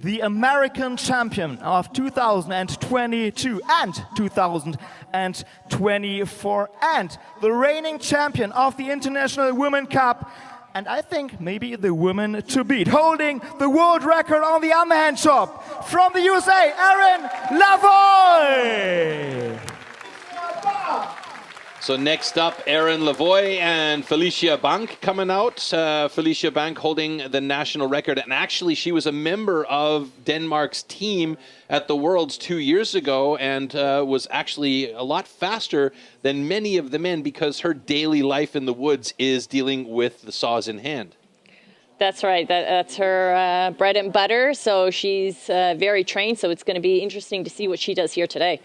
The American champion of 2022 and 2024, and the reigning champion of the International Women Cup, and I think maybe the woman to beat, holding the world record on the underhand chop from the USA, Erin LaVoie. So next up, Erin LaVoie and Felicia Bank coming out. Felicia Bank holding the national record. And actually, she was a member of Denmark's team at the Worlds 2 years ago and was actually a lot faster than many of the men because her daily life in the woods is dealing with the saws in hand. That's right. That's her bread and butter. So she's very trained. So it's going to be interesting to see what she does here today.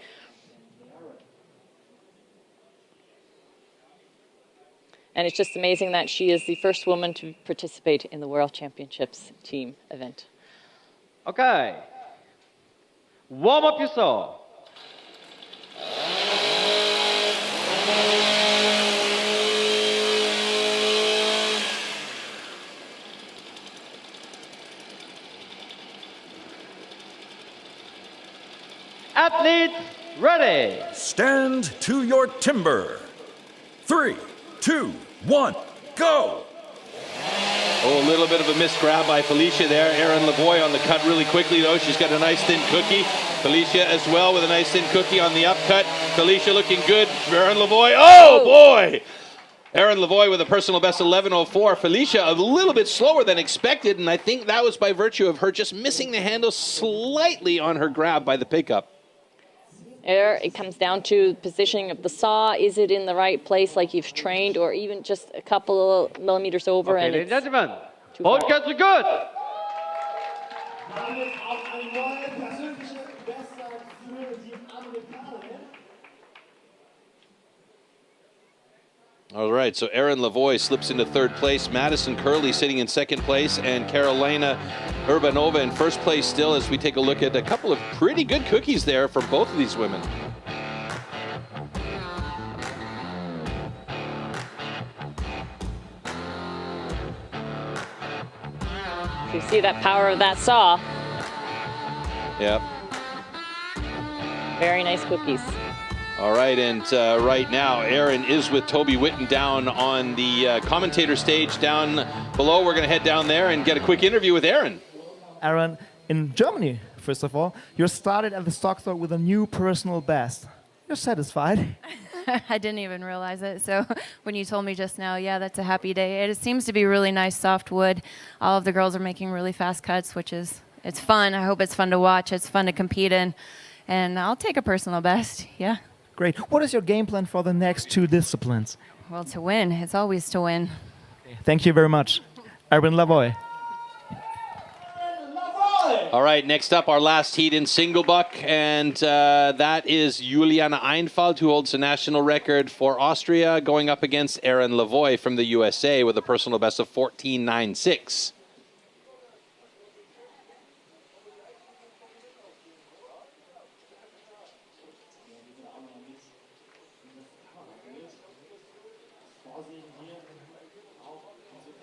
And it's just amazing that she is the first woman to participate in the World Championships team event. Okay. Warm up your saw. Athletes ready. Stand to your timber. 3, 2, 1, go! Oh, a little bit of a missed grab by Felicia there. Erin LaVoie on the cut really quickly, though. She's got a nice thin cookie. Felicia as well with a nice thin cookie on the upcut. Felicia looking good. Erin LaVoie. Oh, boy! Erin LaVoie with a personal best 11:04. Felicia a little bit slower than expected, and I think that was by virtue of her just missing the handle slightly on her grab by the pickup. It comes down to positioning of the saw. Is it in the right place like you've trained, or even just a couple of millimeters over? Okay, and ladies and gentlemen, too both far. cuts are good. All right, so Erin LaVoie slips into third place. Madison Curley sitting in second place, and Carolina Urbanova in first place still, as we take a look at a couple of pretty good cookies there for both of these women. You see that power of that saw. Yep. Very nice cookies. All right, and right now, Erin is with Toby Witten down on the commentator stage down below. We're going to head down there and get a quick interview with Erin. Erin, in Germany, first of all, you started at the stock store with a new personal best. You're satisfied? I didn't even realize it. So when you told me just now, yeah, that's a happy day. It seems to be really nice soft wood. All of the girls are making really fast cuts, which is, it's fun. I hope it's fun to watch. It's fun to compete in. And I'll take a personal best, yeah. Great. What is your game plan for the next two disciplines? Well, to win. It's always to win. Thank you very much. Erin LaVoie. All right, next up, our last heat in single buck, and that is Juliana Einfalt, who holds the national record for Austria, going up against Erin LaVoie from the USA with a personal best of 14.96.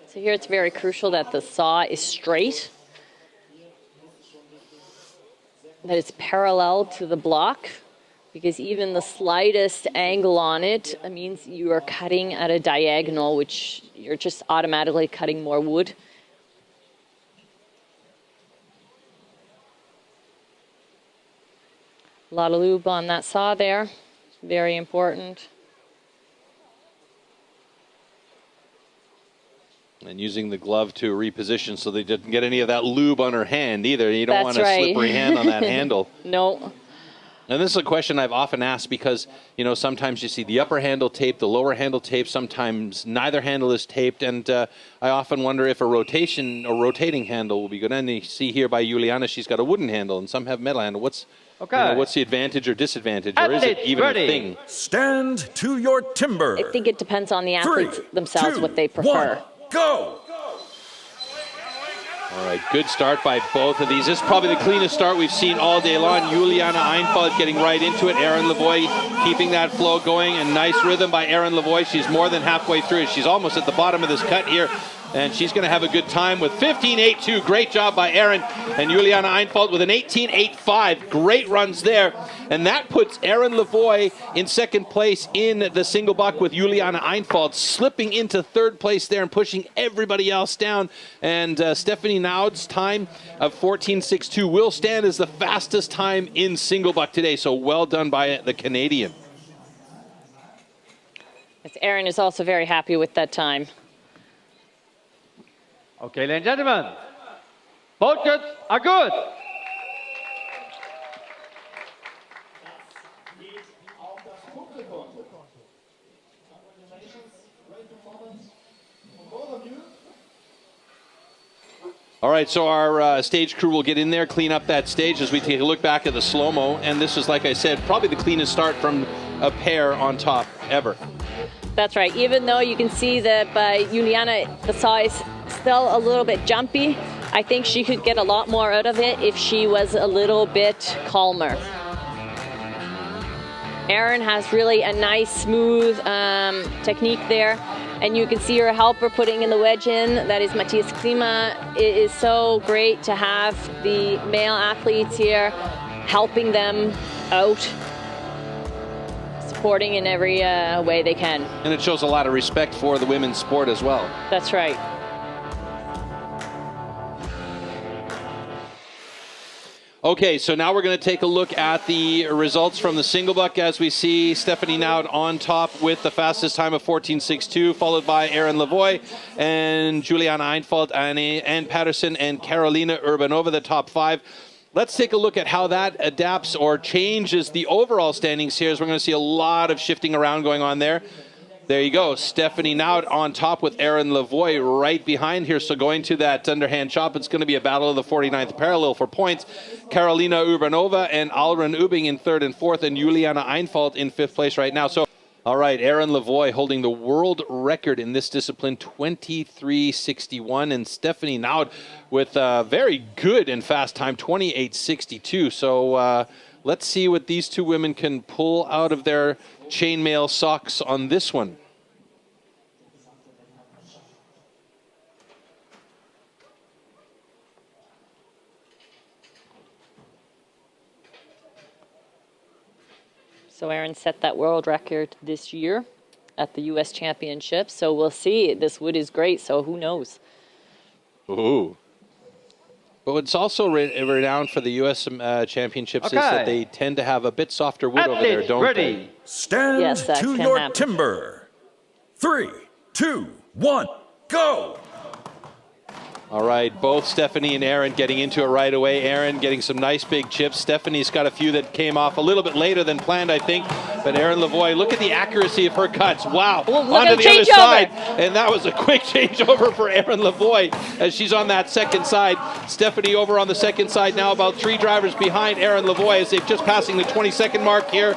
So here it's very crucial that the saw is straight, that it's parallel to the block, because even the slightest angle on it means you are cutting at a diagonal, which you're just automatically cutting more wood. A lot of lube on that saw there, very important. And using the glove to reposition so they didn't get any of that lube on her hand either. You don't That's want a right. slippery hand on that handle. No. And this is a question I've often asked because, you know, sometimes you see the upper handle taped, the lower handle taped, sometimes neither handle is taped, and I often wonder if a rotating handle will be good. And you see here by Juliana, she's got a wooden handle, and some have metal handle. What's the advantage or disadvantage, or is it even a thing? Stand to your timber. I think it depends on the athletes 3, themselves, 2, what they prefer. 1, go! All right, good start by both of these. This is probably the cleanest start we've seen all day long. Juliana Einfalt getting right into it. Erin LaVoie keeping that flow going, and nice rhythm by Erin LaVoie. She's more than halfway through. She's almost at the bottom of this cut here. and she's going to have a good time with 15.82. Great job by Erin, and Juliana Einfalt with an 18.85. Great runs there, and that puts Erin LaVoie in second place in the single buck, with Juliana Einfalt slipping into third place there and pushing everybody else down. And Stephanie Naud's time of 14.62 will stand as the fastest time in single buck today, so well done by the Canadian. Erin is also very happy with that time. Okay, ladies and gentlemen, both cuts are good. All right, so our stage crew will get in there, clean up that stage as we take a look back at the slow-mo. And this is, like I said, probably the cleanest start from a pair on top ever. That's right. Even though you can see that by Juliana, the saw is still a little bit jumpy, I think she could get a lot more out of it if she was a little bit calmer. Erin has really a nice, smooth technique there. And you can see her helper putting in the wedge in. That is Matthias Klima. It is so great to have the male athletes here helping them out, supporting in every way they can. And it shows a lot of respect for the women's sport as well. That's right. Okay, so now we're going to take a look at the results from the single buck as we see Stephanie Naud on top with the fastest time of 14.62, followed by Erin LaVoie and Juliana Einfalt, Anne Patterson, and Karolina Urbanova, the top five. Let's take a look at how that adapts or changes the overall standings here, as we're going to see a lot of shifting around going on there. There you go, Stephanie Naud on top with Erin LaVoie right behind here. So going to that underhand chop, it's going to be a battle of the 49th parallel for points. Karolina Urbanova and Alrun Ubing in third and fourth, and Juliana Einfalt in fifth place right now. So, all right, Erin LaVoie holding the world record in this discipline, 23.61, and Stephanie Naud with a very good and fast time, 28.62. So let's see what these two women can pull out of their chainmail socks on this one. So Erin set that world record this year at the U.S. Championship. So we'll see. This wood is great, so who knows? Ooh. But what's also renowned for the U.S. Championships is that they tend to have a bit softer wood over there, don't they? Stand Yes, that to can your happen. timber. 3, 2, 1, go! All right, both Stephanie and Erin getting into it right away. Erin getting some nice big chips. Stephanie's got a few that came off a little bit later than planned, I think. But Erin LaVoie, look at the accuracy of her cuts. Wow, Well, look onto at the the other changeover. side. And that was a quick changeover for Erin LaVoie as she's on that second side. Stephanie over on the second side now, about 3 drivers behind Erin LaVoie as they're just passing the 20-second mark here.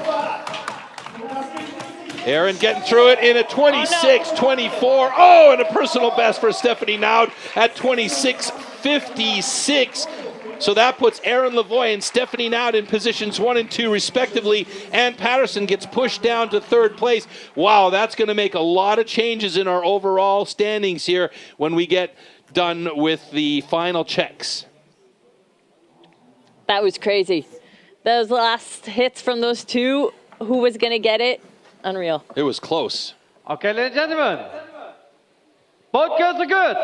Erin getting through it in a 26.24. Oh, and a personal best for Stephanie Naud at 26.56. So that puts Erin LaVoie and Stephanie Naud in positions 1 and 2 respectively. Anne Patterson gets pushed down to third place. Wow, that's going to make a lot of changes in our overall standings here when we get done with the final checks. That was crazy. Those last hits from those two, who was going to get it? Unreal. It was close. Okay, ladies and gentlemen, both cuts are good.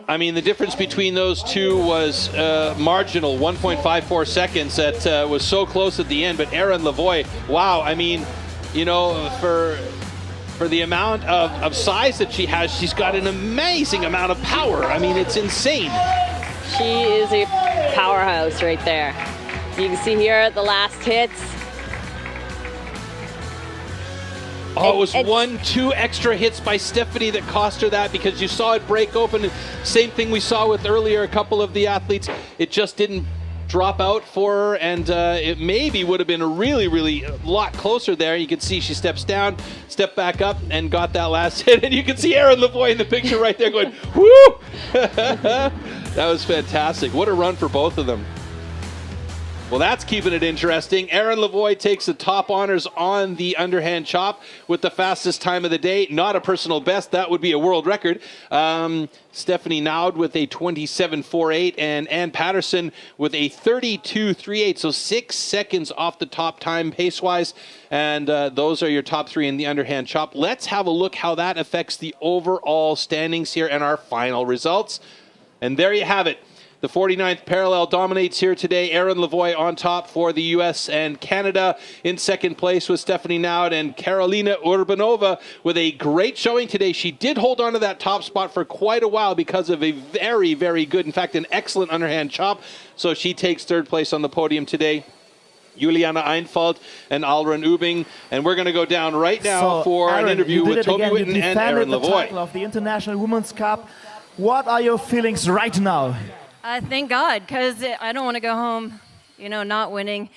I mean, the difference between those two was marginal, 1.54 seconds. That was so close at the end. But Erin LaVoie, wow, I mean, you know, for the amount of size that she has, she's got an amazing amount of power. I mean, it's insane. She is a powerhouse right there. You can see here the last hits. Oh, it was 1-2 extra hits by Stephanie that cost her that, because you saw it break open. Same thing we saw with earlier, a couple of the athletes. It just didn't drop out for her, and it maybe would have been a really a lot closer there. You can see she steps down, step back up, and got that last hit. And you can see Erin LaVoie in the picture right there going, whoo! That was fantastic. What a run for both of them. Well, that's keeping it interesting. Erin LaVoie takes the top honors on the underhand chop with the fastest time of the day. Not a personal best. That would be a world record. Stephanie Naud with a 27.48 and Ann Patterson with a 32.38. So 6 seconds off the top time pace-wise. And those are your top three in the underhand chop. Let's have a look how that affects the overall standings here and our final results. And there you have it. The 49th parallel dominates here today. Erin LaVoie on top for the U.S. and Canada. In second place with Stephanie Naud and Karolina Urbanova with a great showing today. She did hold on to that top spot for quite a while because of a very good, in fact, an excellent underhand chop. So she takes third place on the podium today. Juliana Einfalt and Alrun Ubing. And we're going to go down right now for Erin, an interview with Toby Whitten and Erin the LaVoie. title of the International Women's Cup. What are your feelings right now? Thank God, because I don't want to go home, you know, not winning.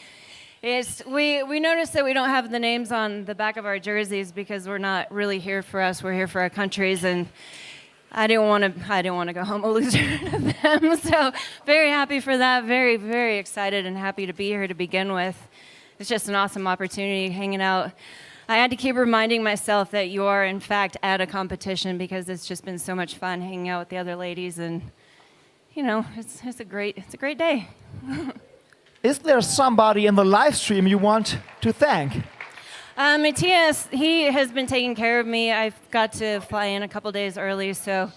We noticed that we don't have the names on the back of our jerseys because we're not really here for us. We're here for our countries, and I didn't want to go home a loser to them. So very happy for that. Very excited and happy to be here to begin with. It's just an awesome opportunity hanging out. I had to keep reminding myself that you are in fact at a competition because it's just been so much fun hanging out with the other ladies, and you know, it's a great day. Is there somebody in the live stream you want to thank? Matthias, he has been taking care of me. I've got to fly in a couple days early, so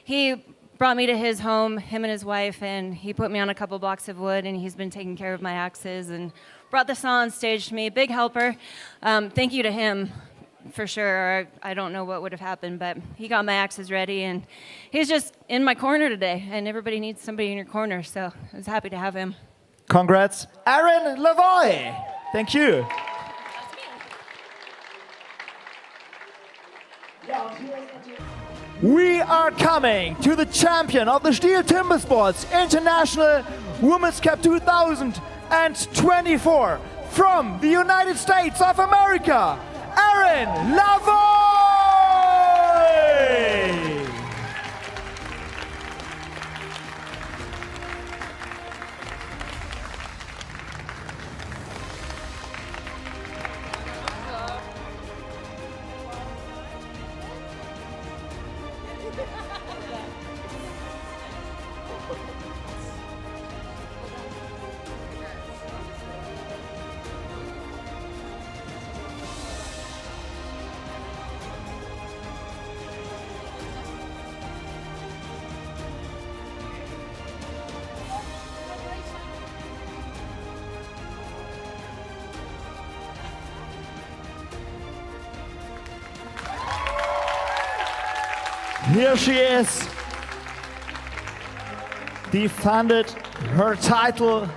he brought me to his home, him and his wife, and he put me on a couple blocks of wood, and he's been taking care of my axes and brought the saw on stage to me. Big helper. Thank you to him. For sure, I don't know what would have happened, but he got my axes ready, and he's just in my corner today, and everybody needs somebody in your corner, so I was happy to have him. Congrats, Erin LaVoie. Thank you. We are coming to the champion of the STIHL Timbersports International Women's Cup 2024 from the United States of America, Erin LaVoie! Here she is, defended her title